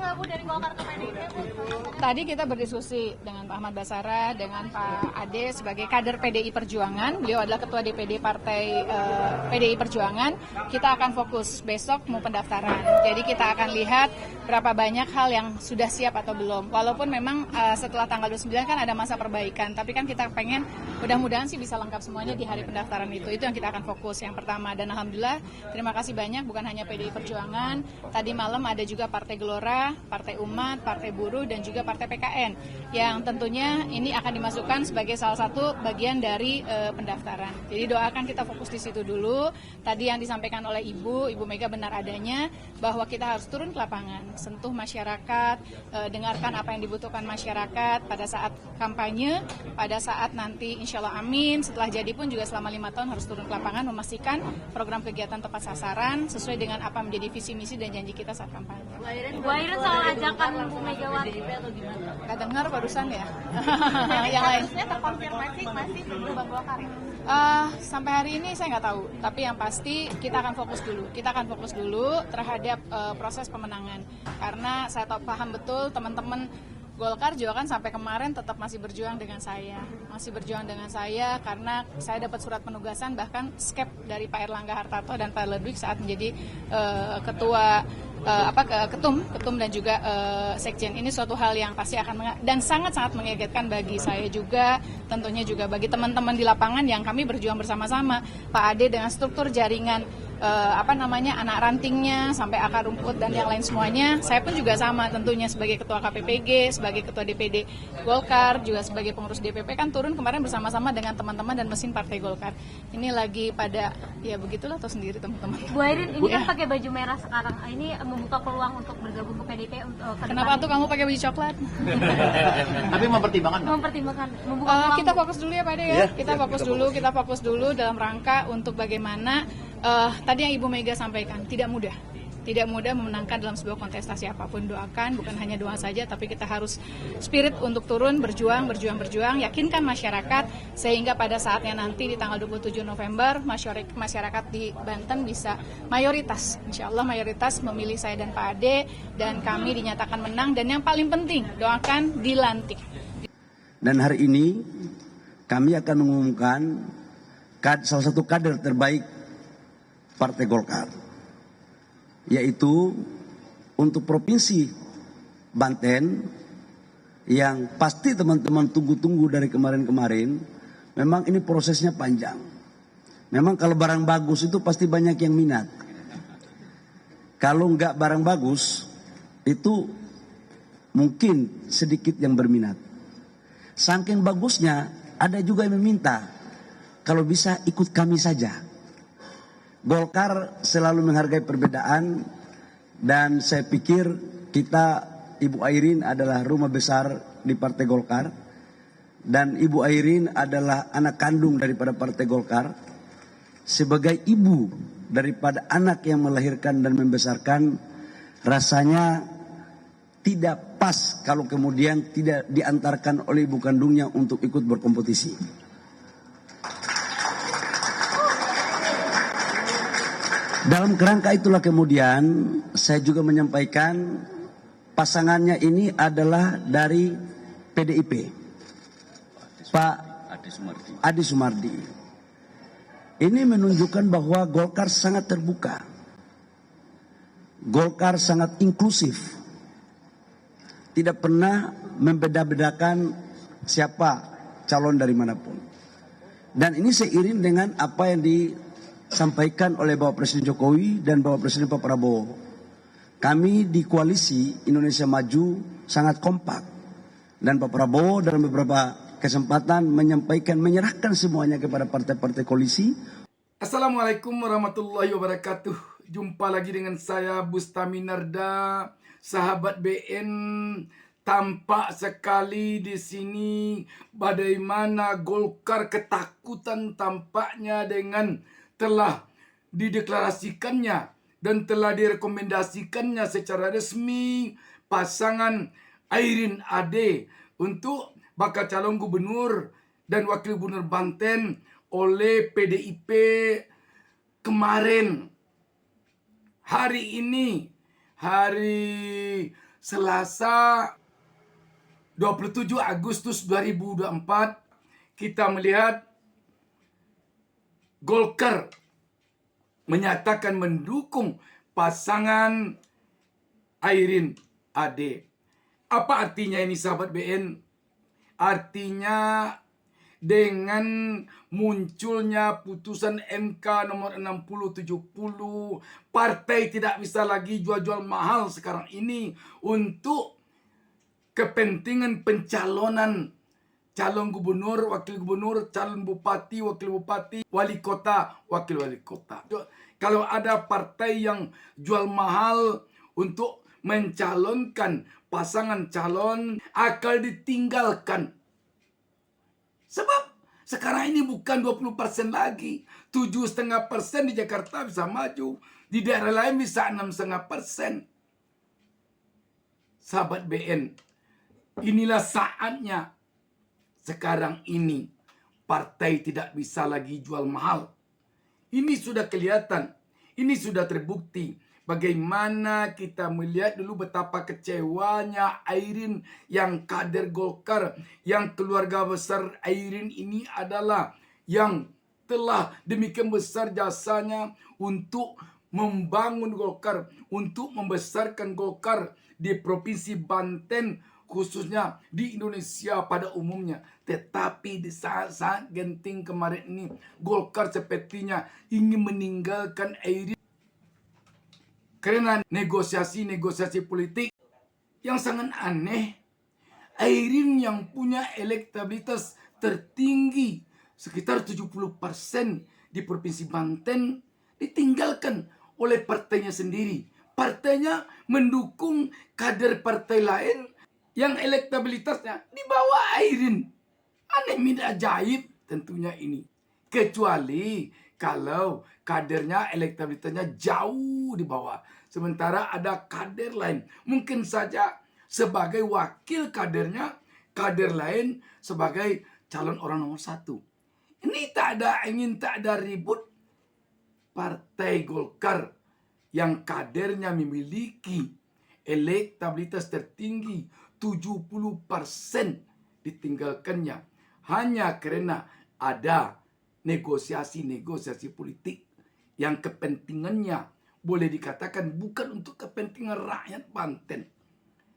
nggak Bu dari Golkar ke PDIP Bu? Tadi kita berdiskusi dengan Pak Ahmad Basara, dengan Pak Ade sebagai kader PDI Perjuangan. Beliau adalah Ketua DPD Partai PDI Perjuangan. Kita akan fokus besok mau pendaftaran. Jadi kita akan lihat berapa banyak hal yang sudah siap atau belum. Walaupun memang setelah tanggal 29 kan ada masa perbaikan. Tapi kan kita pengen mudah-mudahan sih bisa lengkap semuanya di hari pendaftaran itu. Itu yang kita akan fokus yang pertama. Dan alhamdulillah terima kasih banyak bukan hanya PDI Perjuangan. Tadi malam ada juga Partai Gelora, Partai Umat, Partai Buruh, dan juga Partai PKN yang tentunya ini akan dimasukkan sebagai salah satu bagian dari pendaftaran. Jadi doakan kita fokus di situ dulu. Tadi yang disampaikan oleh Ibu Mega benar adanya bahwa kita harus turun ke lapangan, sentuh masyarakat, dengarkan apa yang dibutuhkan masyarakat pada saat kampanye, pada saat nanti insya Allah amin, setelah jadi pun juga selama 5 tahun harus turun ke lapangan memastikan program kegiatan tepat sasaran sesuai dengan apa menjadi visi misi dan janji kita saat kampanye. Bu Airin soal ajakan Bu Megawati atau gimana? Nggak dengar barusan ya. Yang lain terkonfirmasi masih berubah Golkar ya? Sampai hari ini saya nggak tahu, tapi yang pasti kita akan fokus dulu. Kita akan fokus dulu terhadap proses pemenangan, karena saya paham betul teman-teman Golkar juga kan sampai kemarin tetap masih berjuang dengan saya, karena saya dapat surat penugasan bahkan skep dari Pak Erlangga Hartarto dan Pak Ludwig saat menjadi ketua ketum dan juga sekjen. Ini suatu hal yang pasti akan dan sangat-sangat mengagetkan bagi saya juga, tentunya juga bagi teman-teman di lapangan yang kami berjuang bersama-sama. Pak Ade dengan struktur jaringan anak rantingnya sampai akar rumput dan yang lain semuanya. Saya pun juga sama tentunya sebagai ketua KPPG, sebagai ketua DPD Golkar, juga sebagai pengurus DPP kan turun kemarin bersama-sama dengan teman-teman dan mesin Partai Golkar. Ini lagi pada ya begitulah, atau sendiri teman-teman. Bu Airin ini kan pakai baju merah sekarang, ini membuka peluang untuk bergabung ke PDIP untuk Kenapa tuh kamu pakai baju coklat? Tapi mempertimbangkan membuka peluang. Kita fokus dulu ya Pak Ade ya. Kita fokus dulu dalam rangka untuk bagaimana tadi yang Ibu Mega sampaikan, tidak mudah memenangkan dalam sebuah kontestasi apapun. Doakan, bukan hanya doa saja, tapi kita harus spirit untuk turun, berjuang, yakinkan masyarakat, sehingga pada saatnya nanti di tanggal 27 November, masyarakat di Banten bisa mayoritas, insya Allah mayoritas memilih saya dan Pak Ade, dan kami dinyatakan menang, dan yang paling penting, doakan dilantik. Dan hari ini kami akan mengumumkan salah satu kader terbaik Partai Golkar, yaitu untuk Provinsi Banten, yang pasti teman-teman tunggu-tunggu dari kemarin-kemarin. Memang ini prosesnya panjang. Memang kalau barang bagus itu pasti banyak yang minat. Kalau nggak barang bagus, itu mungkin sedikit yang berminat. Saking bagusnya, ada juga yang meminta, kalau bisa ikut kami saja. Golkar selalu menghargai perbedaan, dan saya pikir Ibu Airin adalah rumah besar di Partai Golkar, dan Ibu Airin adalah anak kandung daripada Partai Golkar. Sebagai ibu daripada anak yang melahirkan dan membesarkan, rasanya tidak pas kalau kemudian tidak diantarkan oleh ibu kandungnya untuk ikut berkompetisi. Dalam kerangka itulah kemudian saya juga menyampaikan pasangannya ini adalah dari PDIP, Pak Ade Sumardi. Ini menunjukkan bahwa Golkar sangat terbuka, Golkar sangat inklusif, tidak pernah membeda-bedakan siapa calon dari manapun. Dan ini seiring dengan apa yang disampaikan oleh Bapak Presiden Jokowi dan Bapak Presiden Pak Prabowo. Kami di koalisi Indonesia Maju sangat kompak, dan Pak Prabowo dalam beberapa kesempatan menyerahkan semuanya kepada partai-partai koalisi. Assalamualaikum warahmatullahi wabarakatuh. Jumpa lagi dengan saya Bustami Narda, sahabat BN. Tampak sekali di sini bagaimana Golkar ketakutan tampaknya dengan telah dideklarasikannya dan telah direkomendasikannya secara resmi pasangan Airin Ade untuk bakal calon gubernur dan wakil gubernur Banten oleh PDIP kemarin. Hari ini, hari Selasa 27 Agustus 2024 kita melihat Golkar menyatakan mendukung pasangan Airin Ade. Apa artinya ini sahabat BN? Artinya dengan munculnya putusan MK nomor 6070, partai tidak bisa lagi jual-jual mahal sekarang ini untuk kepentingan pencalonan calon gubernur, wakil gubernur, calon bupati, wakil bupati, wali kota, wakil wali kota. Kalau ada partai yang jual mahal untuk mencalonkan pasangan calon, akan ditinggalkan. Sebab sekarang ini bukan 20% lagi. 7,5% di Jakarta bisa maju. Di daerah lain bisa 6,5%. Sahabat BN, inilah saatnya. Sekarang ini partai tidak bisa lagi jual mahal. Ini sudah kelihatan. Ini sudah terbukti. Bagaimana kita melihat dulu betapa kecewanya Airin yang kader Golkar, yang keluarga besar Airin ini adalah yang telah demikian besar jasanya untuk membangun Golkar, untuk membesarkan Golkar di Provinsi Banten, khususnya di Indonesia pada umumnya. Tetapi di saat-saat genting kemarin ini, Golkar sepertinya ingin meninggalkan Airin karena negosiasi politik yang sangat aneh. Airin yang punya elektabilitas tertinggi sekitar 70% di Provinsi Banten ditinggalkan oleh partainya sendiri. Partainya mendukung kader partai lain yang elektabilitasnya di bawah Airin. Aneh min ajaib tentunya ini. Kecuali kalau kadernya elektabilitasnya jauh di bawah. Sementara ada kader lain. Mungkin saja sebagai wakil kadernya, kader lain sebagai calon orang nomor 1. Ini tak ada ribut. Partai Golkar yang kadernya memiliki elektabilitas tertinggi 70% ditinggalkannya hanya karena ada negosiasi politik yang kepentingannya boleh dikatakan bukan untuk kepentingan rakyat Banten.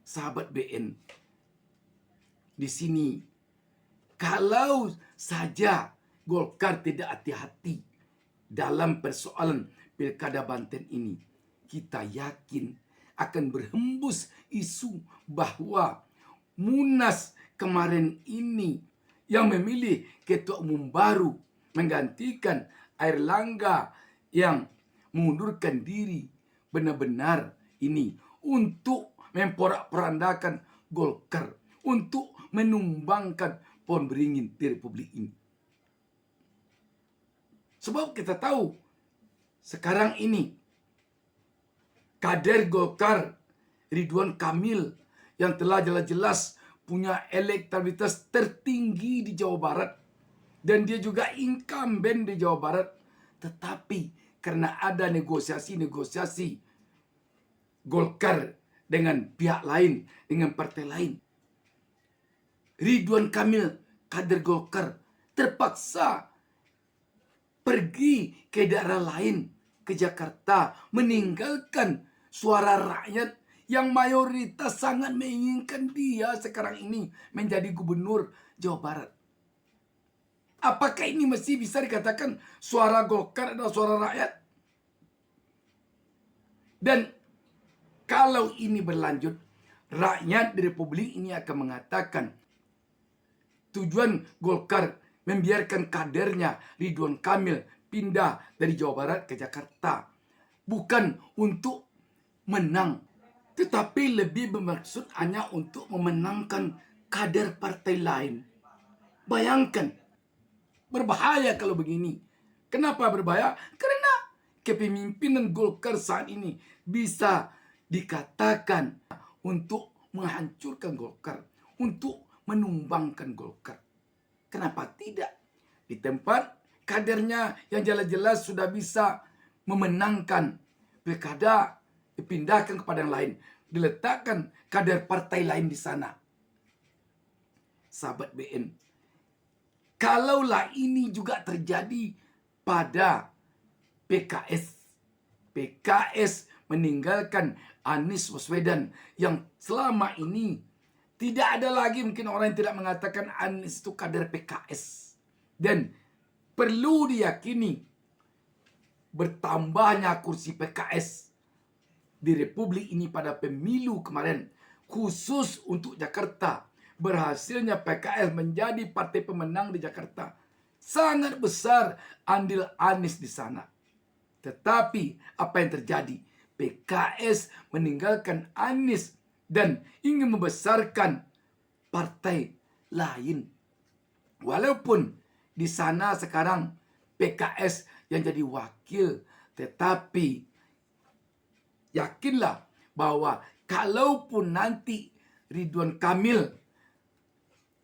Sahabat BN, di sini kalau saja Golkar tidak hati-hati dalam persoalan Pilkada Banten ini, kita yakin akan berhembus isu bahwa Munas kemarin ini yang memilih ketua umum baru menggantikan Airlangga yang mengundurkan diri benar-benar ini untuk memporak-porandakan Golkar, untuk menumbangkan pohon beringin di Republik ini. Sebab kita tahu sekarang ini kader Golkar Ridwan Kamil yang telah jelas-jelas punya elektabilitas tertinggi di Jawa Barat. Dan dia juga incumbent di Jawa Barat. Tetapi karena ada negosiasi Golkar dengan pihak lain, dengan partai lain, Ridwan Kamil, kader Golkar, terpaksa pergi ke daerah lain, ke Jakarta, meninggalkan suara rakyat yang mayoritas sangat menginginkan dia sekarang ini menjadi gubernur Jawa Barat. Apakah ini masih bisa dikatakan suara Golkar adalah suara rakyat? Dan kalau ini berlanjut, rakyat di Republik ini akan mengatakan tujuan Golkar membiarkan kadernya Ridwan Kamil pindah dari Jawa Barat ke Jakarta bukan untuk menang, tetapi lebih bermaksud hanya untuk memenangkan kader partai lain. Bayangkan, berbahaya kalau begini. Kenapa berbahaya? Karena kepemimpinan Golkar saat ini bisa dikatakan untuk menghancurkan Golkar, untuk menumbangkan Golkar. Kenapa tidak? Di tempat kadernya yang jelas-jelas sudah bisa memenangkan pilkada, dipindahkan kepada yang lain. diletakkan kader partai lain di sana. Sahabat BN, kalaulah ini juga terjadi pada PKS meninggalkan Anies Baswedan yang selama ini tidak ada lagi mungkin orang yang tidak mengatakan Anies itu kader PKS. Dan perlu diyakini bertambahnya kursi PKS di Republik ini pada pemilu kemarin, khusus untuk Jakarta, berhasilnya PKS menjadi partai pemenang di Jakarta. Sangat besar andil Anies di sana. Tetapi apa yang terjadi? PKS meninggalkan Anies dan ingin membesarkan partai lain. Walaupun di sana sekarang PKS yang jadi wakil, tetapi yakinlah bahwa kalaupun nanti Ridwan Kamil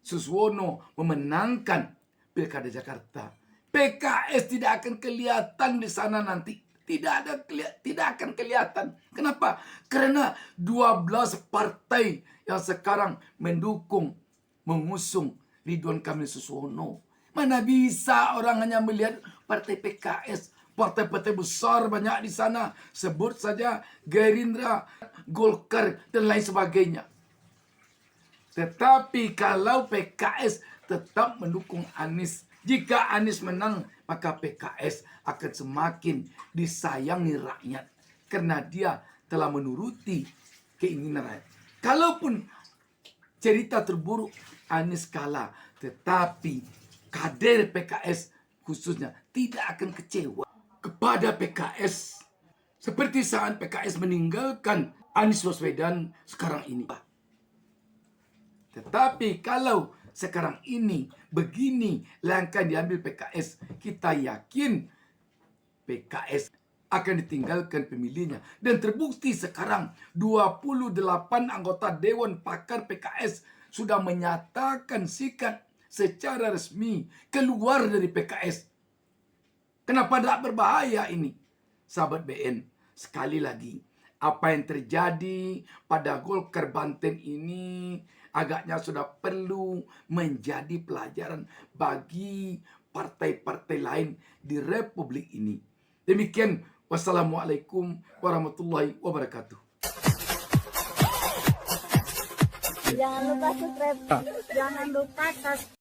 Suswono memenangkan Pilkada Jakarta, PKS tidak akan kelihatan di sana nanti. Tidak akan kelihatan. Kenapa? Karena 12 partai yang sekarang mengusung Ridwan Kamil Suswono. Mana bisa orang hanya melihat partai PKS. Partai-partai besar banyak di sana. Sebut saja Gerindra, Golkar, dan lain sebagainya. Tetapi kalau PKS tetap mendukung Anies, jika Anies menang, maka PKS akan semakin disayangi rakyat. Karena dia telah menuruti keinginan rakyat. Kalaupun cerita terburuk Anies kalah, tetapi kader PKS khususnya tidak akan kecewa kepada PKS. Seperti saat PKS meninggalkan Anies Baswedan sekarang ini. Tetapi kalau sekarang ini begini langkah diambil PKS, kita yakin PKS akan ditinggalkan pemilihnya. Dan terbukti sekarang 28 anggota Dewan Pakar PKS sudah menyatakan sikap secara resmi keluar dari PKS. Kenapa tidak berbahaya ini? Sahabat BN, sekali lagi, apa yang terjadi pada Golkar Banten ini agaknya sudah perlu menjadi pelajaran bagi partai-partai lain di Republik ini. Demikian, wassalamualaikum warahmatullahi wabarakatuh. Jangan lupa subscribe, jangan lupa